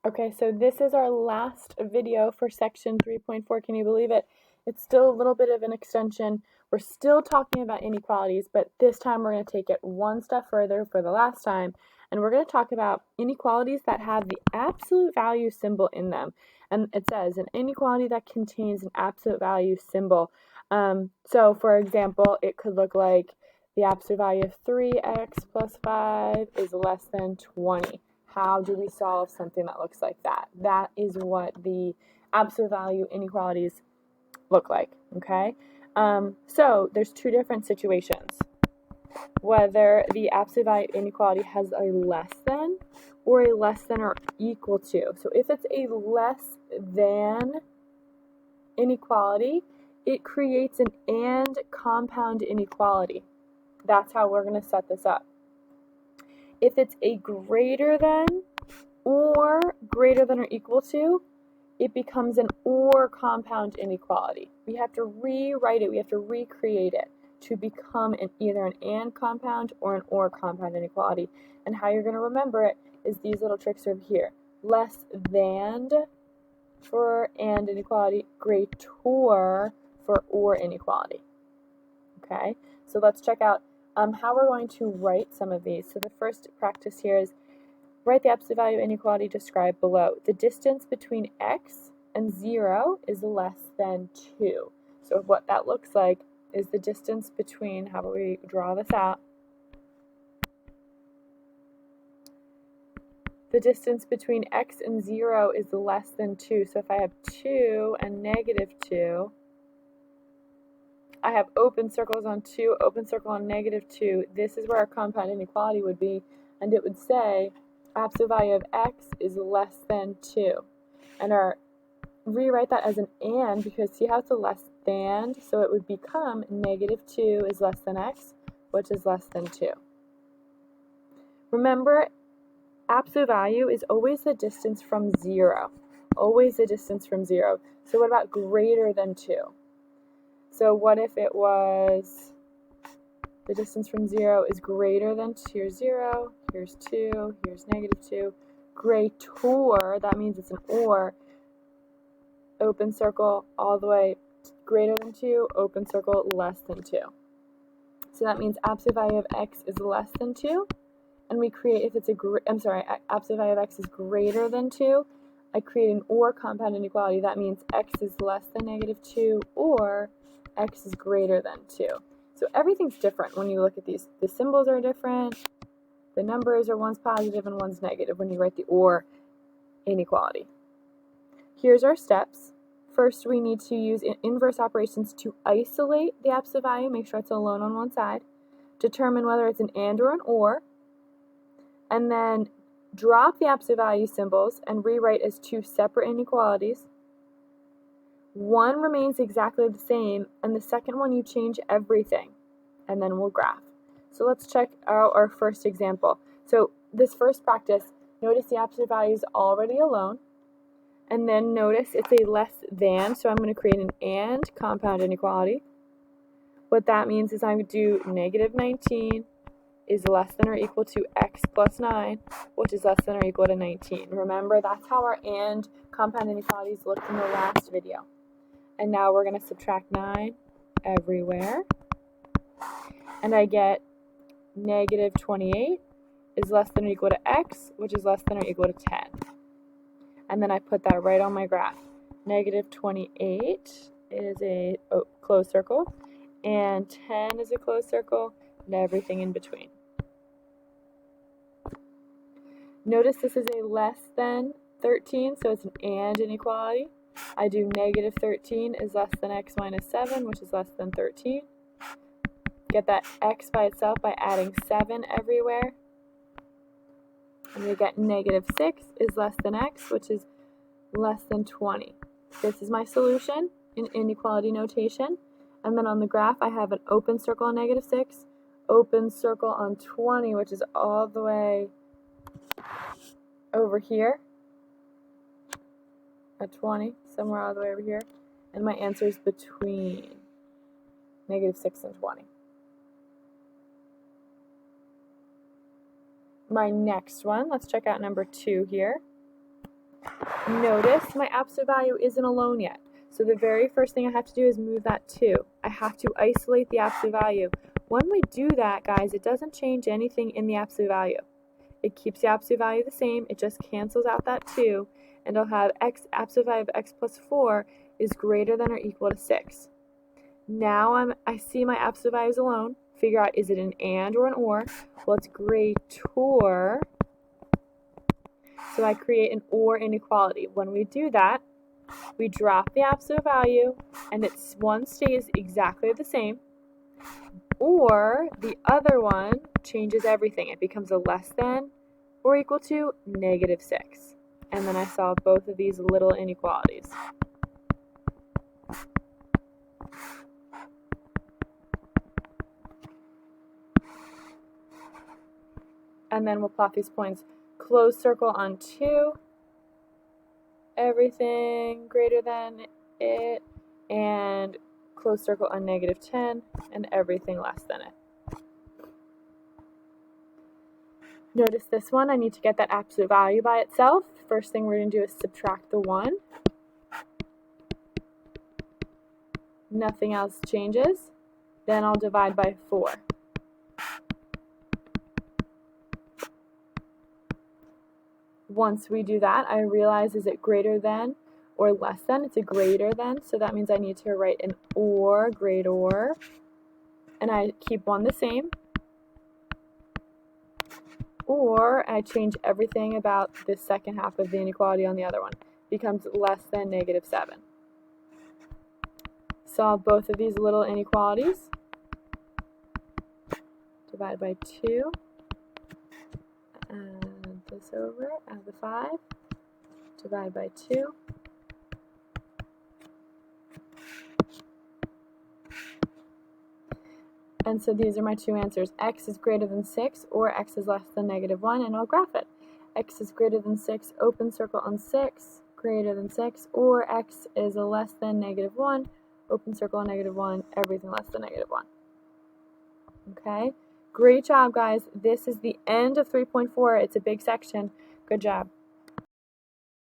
Okay, so this is our last video for section 3.4. Can you believe it? It's still a little bit of an extension. We're still talking about inequalities, but this time we're going to take it one step further for the last time, and we're going to talk about inequalities that have the absolute value symbol in them. And it says an inequality that contains an absolute value symbol. So for example, it could look like the absolute value of 3x plus 5 is less than 20. How do we solve something that looks like that? That is what the absolute value inequalities look like, okay? So there's two different situations. Whether the absolute value inequality has a less than or a less than or equal to. So if it's a less than inequality, it creates an and compound inequality. That's how we're going to set this up. If it's a greater than or greater than or equal to, it becomes an or compound inequality. We have to rewrite it, we have to recreate it to become either an and compound or an or compound inequality. And how you're going to remember it is these little tricks over here. Less than for and inequality, greater for or inequality. Okay, so let's check out how we're going to write some of these. So the first practice here is write the absolute value inequality described below. The distance between x and 0 is less than 2. So what that looks like is the distance between, how about we draw this out? The distance between x and 0 is less than 2. So if I have 2 and negative 2, I have open circles on 2, open circle on negative 2. This is where our compound inequality would be, and it would say absolute value of x is less than 2. And rewrite that as an and, because see how it's a less than, so it would become negative 2 is less than x, which is less than 2. Remember, absolute value is always the distance from 0. Always the distance from 0. So what about greater than 2? So what if it was the distance from 0 is greater than, here's 0, here's 2, here's negative 2. Greater, that means it's an or. Open circle all the way greater than 2, open circle less than 2. So that means absolute value of x is less than 2. And we create, if it's absolute value of x is greater than 2, I create an or compound inequality. That means x is less than negative 2 or x is greater than 2. So everything's different when you look at these. The symbols are different. The numbers are, one's positive and one's negative when you write the or inequality. Here's our steps. First, we need to use inverse operations to isolate the absolute value, make sure it's alone on one side, determine whether it's an and or an or, and then drop the absolute value symbols and rewrite as two separate inequalities. One remains exactly the same, and the second one you change everything, and then we'll graph. So let's check out our first example. So this first practice, notice the absolute value is already alone, and then notice it's a less than, so I'm going to create an and compound inequality. What that means is I would do negative 19 is less than or equal to x plus 9, which is less than or equal to 19. Remember, that's how our and compound inequalities looked in the last video. And now we're going to subtract 9 everywhere. And I get negative 28 is less than or equal to x, which is less than or equal to 10. And then I put that right on my graph. Negative 28 is a closed circle, and 10 is a closed circle, and everything in between. Notice this is a less than 13, so it's an and inequality. I do negative 13 is less than x minus 7, which is less than 13. Get that x by itself by adding 7 everywhere. And we get negative 6 is less than x, which is less than 20. This is my solution in inequality notation. And then on the graph, I have an open circle on negative 6, open circle on 20, which is all the way over here at 20, somewhere all the way over here. And my answer is between negative 6 and 20. My next one, let's check out number 2 here. Notice my absolute value isn't alone yet. So the very first thing I have to do is move that 2. I have to isolate the absolute value. When we do that, guys, it doesn't change anything in the absolute value. It keeps the absolute value the same. It just cancels out that 2, and I'll have x absolute value of x plus 4 is greater than or equal to 6. Now I see my absolute values alone. Figure out, is it an and or an or? Well, it's greater. So I create an or inequality. When we do that, we drop the absolute value, and one stays exactly the same, or the other one changes everything. It becomes a less than or equal to -6. And then I solve both of these little inequalities. And then we'll plot these points. Closed circle on 2, everything greater than it, and closed circle on -10, and everything less than it. Notice this one, I need to get that absolute value by itself. First thing we're going to do is subtract the 1. Nothing else changes. Then I'll divide by 4. Once we do that, I realize, is it greater than or less than? It's a greater than, so that means I need to write an or, greater, and I keep one the same. Or I change everything about the second half of the inequality on the other one. Becomes less than -7. Solve both of these little inequalities. Divide by 2. Add this over, add the 5. Divide by 2. And so these are my two answers. X is greater than 6 or x is less than -1, and I'll graph it. X is greater than 6, open circle on 6, greater than 6, or x is less than -1, open circle on -1, everything less than -1. Okay? Great job, guys. This is the end of 3.4. It's a big section. Good job.